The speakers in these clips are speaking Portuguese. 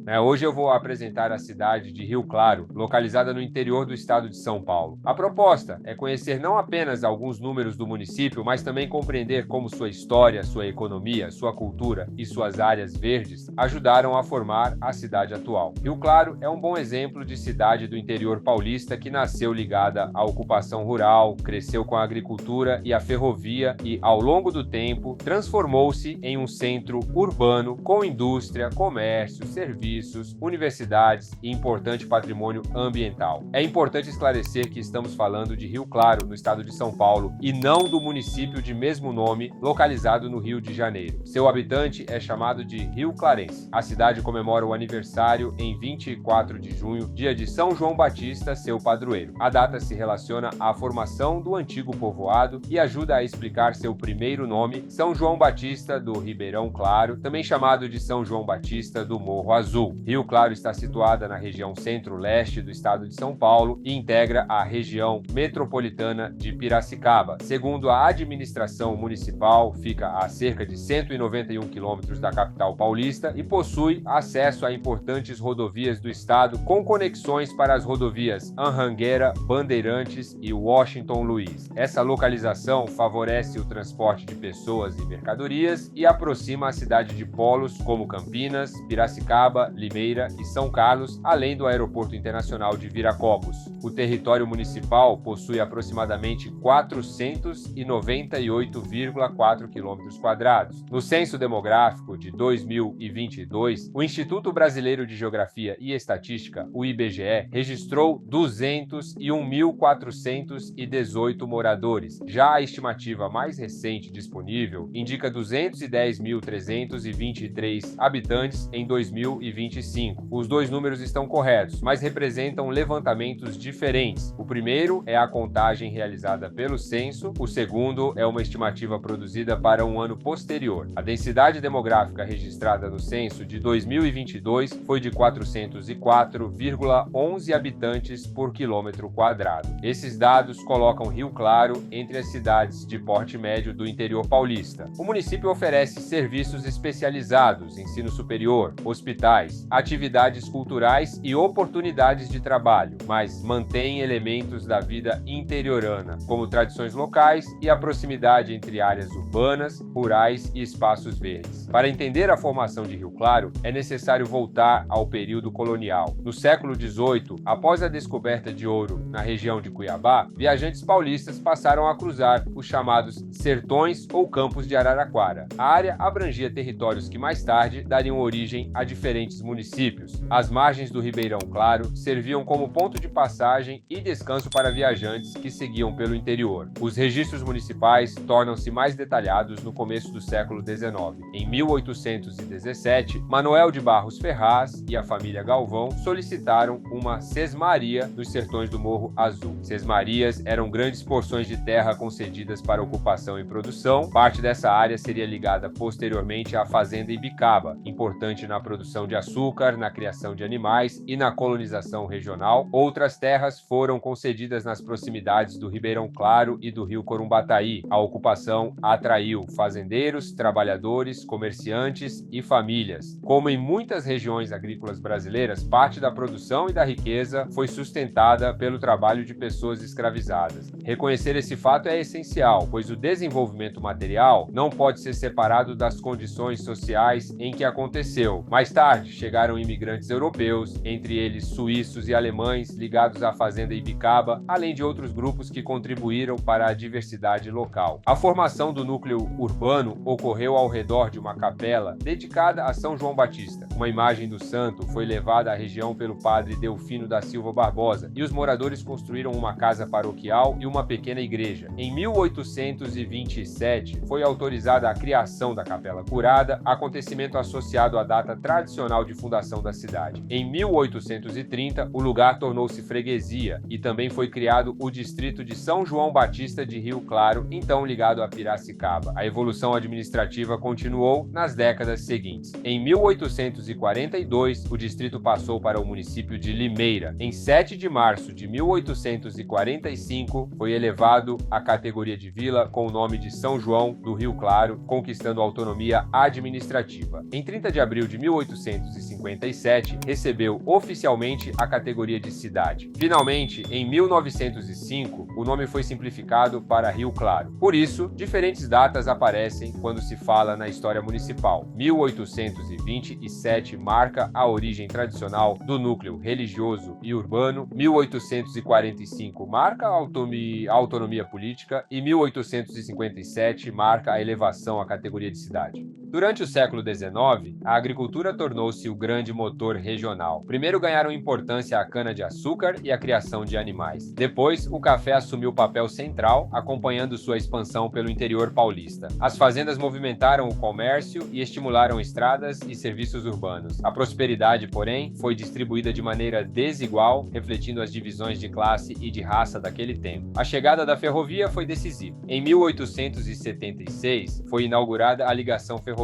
Hoje eu vou apresentar a cidade de Rio Claro, localizada no interior do estado de São Paulo. A proposta é conhecer não apenas alguns números do município, mas também compreender como sua história, sua economia, sua cultura e suas áreas verdes ajudaram a formar a cidade atual. Rio Claro é um bom exemplo de cidade do interior paulista que nasceu ligada à ocupação rural, cresceu com a agricultura e a ferrovia e, ao longo do tempo, transformou-se em um centro urbano com indústria, comércio, serviços, universidades e importante patrimônio ambiental. É importante esclarecer que estamos falando de Rio Claro, no estado de São Paulo, e não do município de mesmo nome, localizado no Rio de Janeiro. Seu habitante é chamado de Rio Clarense. A cidade comemora o aniversário em 24 de junho, dia de São João Batista, seu padroeiro. A data se relaciona à formação do antigo povoado e ajuda a explicar seu primeiro nome, São João Batista do Ribeirão Claro, também chamado de São João Batista do Morro Azul. Rio Claro está situada na região centro-leste do estado de São Paulo e integra a região metropolitana de Piracicaba. Segundo a administração municipal, fica a cerca de 191 quilômetros da capital paulista e possui acesso a importantes rodovias do estado com conexões para as rodovias Anhanguera, Bandeirantes e Washington Luiz. Essa localização favorece o transporte de pessoas e mercadorias e aproxima a cidade de polos como Campinas, Piracicaba, Limeira e São Carlos, além do Aeroporto Internacional de Viracopos. O território municipal possui aproximadamente 498,4 km². No Censo Demográfico de 2022, o Instituto Brasileiro de Geografia e Estatística, o IBGE, registrou 201.418 moradores. Já a estimativa mais recente disponível indica 210.323 habitantes em 2025. Os dois números estão corretos, mas representam levantamentos diferentes. O primeiro é a contagem realizada pelo censo, o segundo é uma estimativa produzida para um ano posterior. A densidade demográfica registrada no censo de 2022 foi de 404,11 habitantes por quilômetro quadrado. Esses dados colocam Rio Claro entre as cidades de porte médio do interior paulista. O município oferece serviços especializados, ensino superior, hospitais, atividades culturais e oportunidades de trabalho, mas mantém elementos da vida interiorana, como tradições locais e a proximidade entre áreas urbanas, rurais e espaços verdes. Para entender a formação de Rio Claro, é necessário voltar ao período colonial. No século XVIII, após a descoberta de ouro na região de Cuiabá, viajantes paulistas passaram a cruzar os chamados sertões ou campos de Araraquara. A área abrangia territórios que mais tarde dariam origem a diferentes municípios. As margens do Ribeirão Claro serviam como ponto de passagem e descanso para viajantes que seguiam pelo interior. Os registros municipais tornam-se mais detalhados no começo do século XIX. Em 1817, Manoel de Barros Ferraz e a família Galvão solicitaram uma sesmaria nos sertões do Morro Azul. Sesmarias eram grandes porções de terra concedidas para ocupação e produção. Parte dessa área seria ligada posteriormente à fazenda Ibicaba, importante na produção de açúcar, na criação de animais e na colonização regional. Outras terras foram concedidas nas proximidades do Ribeirão Claro e do Rio Corumbataí. A ocupação atraiu fazendeiros, trabalhadores, comerciantes e famílias. Como em muitas regiões agrícolas brasileiras, parte da produção e da riqueza foi sustentada pelo trabalho de pessoas escravizadas. Reconhecer esse fato é essencial, pois o desenvolvimento material não pode ser separado das condições sociais em que aconteceu. Mais tarde, chegaram imigrantes europeus, entre eles suíços e alemães ligados à fazenda Ibicaba, além de outros grupos que contribuíram para a diversidade local. A formação do núcleo urbano ocorreu ao redor de uma capela dedicada a São João Batista. Uma imagem do santo foi levada à região pelo padre Delfino da Silva Barbosa e os moradores construíram uma casa paroquial e uma pequena igreja. Em 1827, foi autorizada a criação da Capela Curada, acontecimento associado à data tradicional de fundação da cidade. Em 1830, o lugar tornou-se freguesia e também foi criado o distrito de São João Batista de Rio Claro, então ligado a Piracicaba. A evolução administrativa continuou nas décadas seguintes. Em 1842, o distrito passou para o município de Limeira. Em 7 de março de 1845, foi elevado à categoria de vila com o nome de São João do Rio Claro, conquistando autonomia administrativa. Em 30 de abril de 1850, 1857, recebeu oficialmente a categoria de cidade. Finalmente, em 1905, o nome foi simplificado para Rio Claro. Por isso, diferentes datas aparecem quando se fala na história municipal. 1827 marca a origem tradicional do núcleo religioso e urbano, 1845 marca a autonomia política e 1857 marca a elevação à categoria de cidade. Durante o século XIX, a agricultura tornou-se o grande motor regional. Primeiro ganharam importância a cana-de-açúcar e a criação de animais. Depois, o café assumiu o papel central, acompanhando sua expansão pelo interior paulista. As fazendas movimentaram o comércio e estimularam estradas e serviços urbanos. A prosperidade, porém, foi distribuída de maneira desigual, refletindo as divisões de classe e de raça daquele tempo. A chegada da ferrovia foi decisiva. Em 1876, foi inaugurada a ligação ferroviária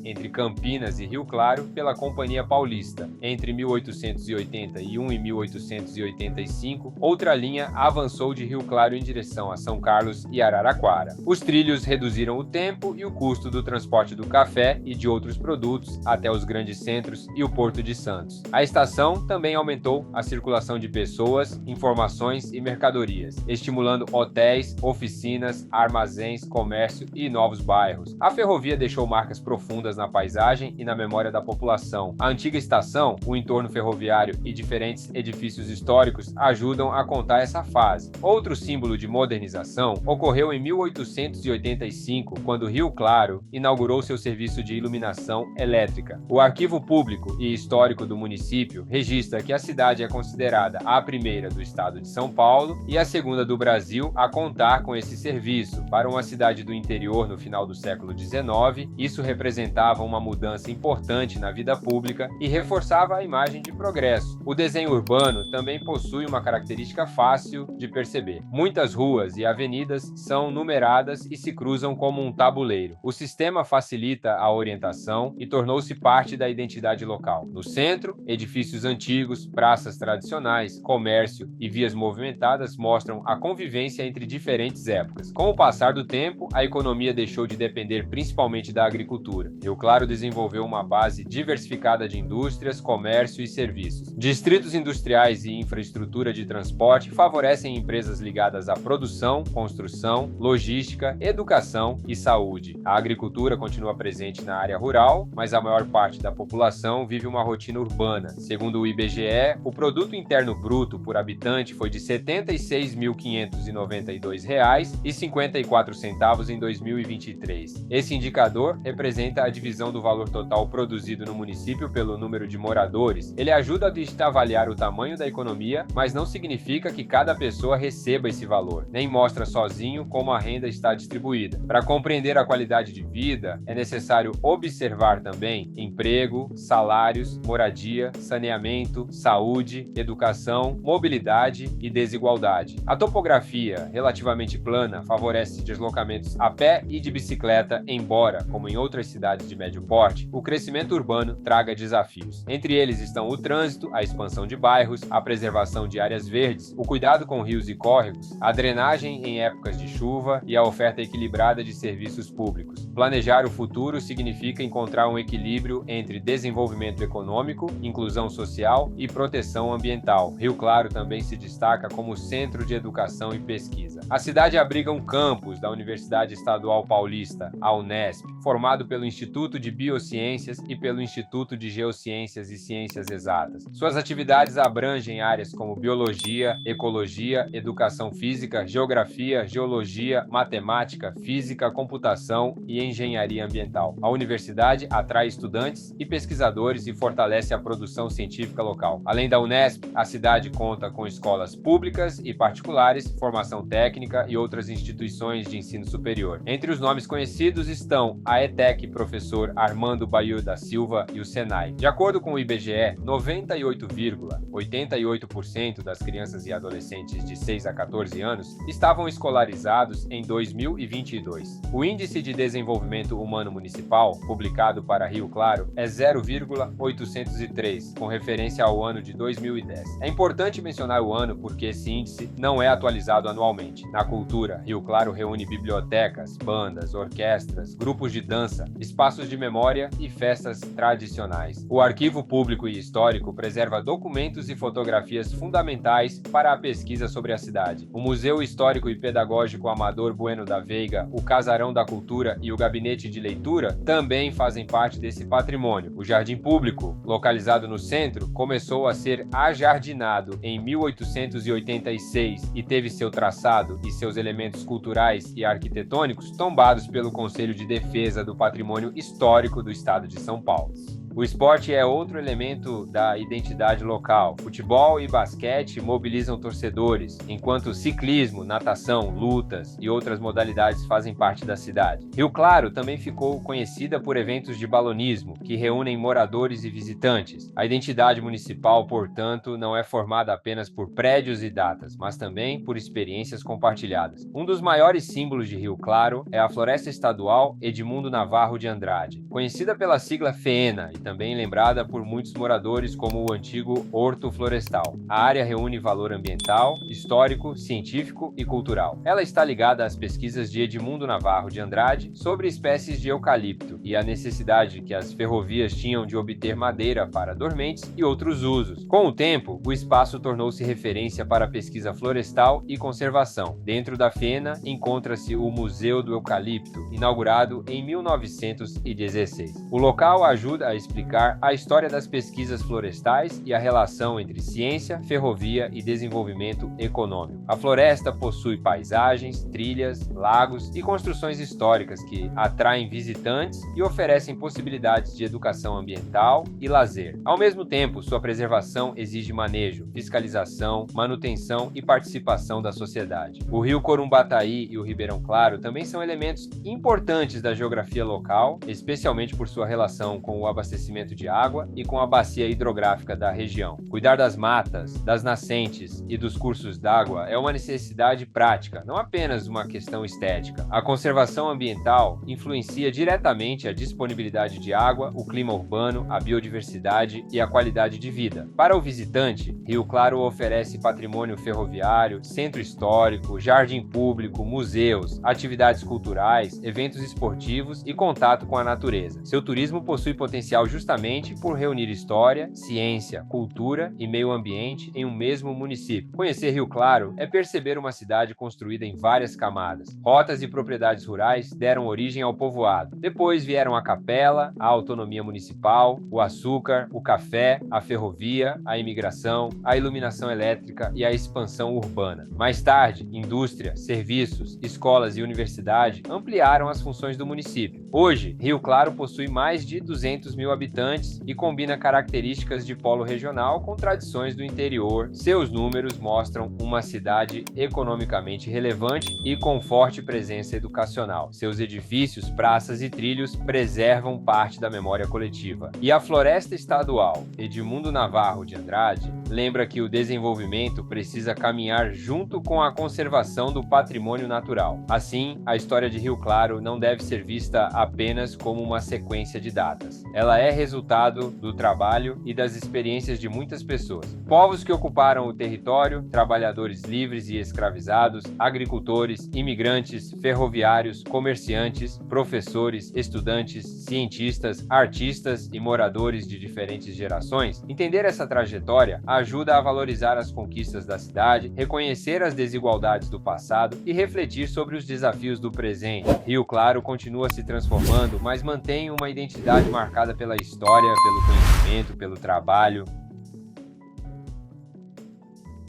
entre Campinas e Rio Claro pela Companhia Paulista. Entre 1881 e 1885, outra linha avançou de Rio Claro em direção a São Carlos e Araraquara. Os trilhos reduziram o tempo e o custo do transporte do café e de outros produtos até os grandes centros e o Porto de Santos. A estação também aumentou a circulação de pessoas, informações e mercadorias, estimulando hotéis, oficinas, armazéns, comércio e novos bairros. A ferrovia deixou marcas profundas na paisagem e na memória da população. A antiga estação, o entorno ferroviário e diferentes edifícios históricos ajudam a contar essa fase. Outro símbolo de modernização ocorreu em 1885, quando Rio Claro inaugurou seu serviço de iluminação elétrica. O Arquivo Público e Histórico do município registra que a cidade é considerada a primeira do estado de São Paulo e a segunda do Brasil a contar com esse serviço. Para uma cidade do interior no final do século XIX, isso representava uma mudança importante na vida pública e reforçava a imagem de progresso. O desenho urbano também possui uma característica fácil de perceber. Muitas ruas e avenidas são numeradas e se cruzam como um tabuleiro. O sistema facilita a orientação e tornou-se parte da identidade local. No centro, edifícios antigos, praças tradicionais, comércio e vias movimentadas mostram a convivência entre diferentes épocas. Com o passar do tempo, a economia deixou de depender principalmente da agricultura. Rio Claro desenvolveu uma base diversificada de indústrias, comércio e serviços. Distritos industriais e infraestrutura de transporte favorecem empresas ligadas à produção, construção, logística, educação e saúde. A agricultura continua presente na área rural, mas a maior parte da população vive uma rotina urbana. Segundo o IBGE, o produto interno bruto por habitante foi de R$ 76.592,54 em 2023. Esse indicador representa a divisão do valor total produzido no município pelo número de moradores. Ele ajuda a avaliar o tamanho da economia, mas não significa que cada pessoa receba esse valor, nem mostra sozinho como a renda está distribuída. Para compreender a qualidade de vida, é necessário observar também emprego, salários, moradia, saneamento, saúde, educação, mobilidade e desigualdade. A topografia relativamente plana favorece deslocamentos a pé e de bicicleta, embora, como em outras cidades de médio porte, o crescimento urbano traga desafios. Entre eles estão o trânsito, a expansão de bairros, a preservação de áreas verdes, o cuidado com rios e córregos, a drenagem em épocas de chuva e a oferta equilibrada de serviços públicos. Planejar o futuro significa encontrar um equilíbrio entre desenvolvimento econômico, inclusão social e proteção ambiental. Rio Claro também se destaca como centro de educação e pesquisa. A cidade abriga um campus da Universidade Estadual Paulista, a Unesp, formado pelo Instituto de Biociências e pelo Instituto de Geociências e Ciências Exatas. Suas atividades abrangem áreas como biologia, ecologia, educação física, geografia, geologia, matemática, física, computação e engenharia ambiental. A universidade atrai estudantes e pesquisadores e fortalece a produção científica local. Além da Unesp, a cidade conta com escolas públicas e particulares, formação técnica e outras instituições de ensino superior. Entre os nomes conhecidos estão a ETEC Professor Armando Baiu da Silva e o Senai. De acordo com o IBGE, 98,88% das crianças e adolescentes de 6 a 14 anos estavam escolarizados em 2022. O Índice de Desenvolvimento Humano Municipal, publicado para Rio Claro, é 0,803, com referência ao ano de 2010. É importante mencionar o ano porque esse índice não é atualizado anualmente. Na cultura, Rio Claro reúne bibliotecas, bandas, orquestras, grupos de dança praça, espaços de memória e festas tradicionais. O Arquivo Público e Histórico preserva documentos e fotografias fundamentais para a pesquisa sobre a cidade. O Museu Histórico e Pedagógico Amador Bueno da Veiga, o Casarão da Cultura e o Gabinete de Leitura também fazem parte desse patrimônio. O Jardim Público, localizado no centro, começou a ser ajardinado em 1886 e teve seu traçado e seus elementos culturais e arquitetônicos tombados pelo Conselho de Defesa do Patrimônio Histórico do Estado de São Paulo. O esporte é outro elemento da identidade local. Futebol e basquete mobilizam torcedores, enquanto ciclismo, natação, lutas e outras modalidades fazem parte da cidade. Rio Claro também ficou conhecida por eventos de balonismo, que reúnem moradores e visitantes. A identidade municipal, portanto, não é formada apenas por prédios e datas, mas também por experiências compartilhadas. Um dos maiores símbolos de Rio Claro é a Floresta Estadual Edmundo Navarro de Andrade, conhecida pela sigla FEENA, também lembrada por muitos moradores como o antigo Horto Florestal. A área reúne valor ambiental, histórico, científico e cultural. Ela está ligada às pesquisas de Edmundo Navarro de Andrade sobre espécies de eucalipto e à necessidade que as ferrovias tinham de obter madeira para dormentes e outros usos. Com o tempo, o espaço tornou-se referência para a pesquisa florestal e conservação. Dentro da FEENA encontra-se o Museu do Eucalipto, inaugurado em 1916. O local ajuda a explicar a história das pesquisas florestais e a relação entre ciência, ferrovia e desenvolvimento econômico. A floresta possui paisagens, trilhas, lagos e construções históricas que atraem visitantes e oferecem possibilidades de educação ambiental e lazer. Ao mesmo tempo, sua preservação exige manejo, fiscalização, manutenção e participação da sociedade. O rio Corumbataí e o Ribeirão Claro também são elementos importantes da geografia local, especialmente por sua relação com o abastecimento de água e com a bacia hidrográfica da região. Cuidar das matas, das nascentes e dos cursos d'água é uma necessidade prática, não apenas uma questão estética. A conservação ambiental influencia diretamente a disponibilidade de água, o clima urbano, a biodiversidade e a qualidade de vida. Para o visitante, Rio Claro oferece patrimônio ferroviário, centro histórico, jardim público, museus, atividades culturais, eventos esportivos e contato com a natureza. Seu turismo possui potencial justamente por reunir história, ciência, cultura e meio ambiente em um mesmo município. Conhecer Rio Claro é perceber uma cidade construída em várias camadas. Rotas e propriedades rurais deram origem ao povoado. Depois vieram a capela, a autonomia municipal, o açúcar, o café, a ferrovia, a imigração, a iluminação elétrica e a expansão urbana. Mais tarde, indústria, serviços, escolas e universidade ampliaram as funções do município. Hoje, Rio Claro possui mais de 200 mil habitantes e combina características de polo regional com tradições do interior. Seus números mostram uma cidade economicamente relevante e com forte presença educacional. Seus edifícios, praças e trilhos preservam parte da memória coletiva. E a Floresta Estadual Edmundo Navarro de Andrade lembra que o desenvolvimento precisa caminhar junto com a conservação do patrimônio natural. Assim, a história de Rio Claro não deve ser vista apenas como uma sequência de datas. Ela é resultado do trabalho e das experiências de muitas pessoas. Povos que ocuparam o território, trabalhadores livres e escravizados, agricultores, imigrantes, ferroviários, comerciantes, professores, estudantes, cientistas, artistas e moradores de diferentes gerações. Entender essa trajetória ajuda a valorizar as conquistas da cidade, reconhecer as desigualdades do passado e refletir sobre os desafios do presente. Rio Claro continua se transformando, mas mantém uma identidade marcada pela história, pelo conhecimento, pelo trabalho.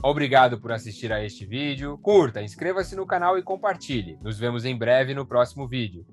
Obrigado por assistir a este vídeo. Curta, inscreva-se no canal e compartilhe. Nos vemos em breve no próximo vídeo.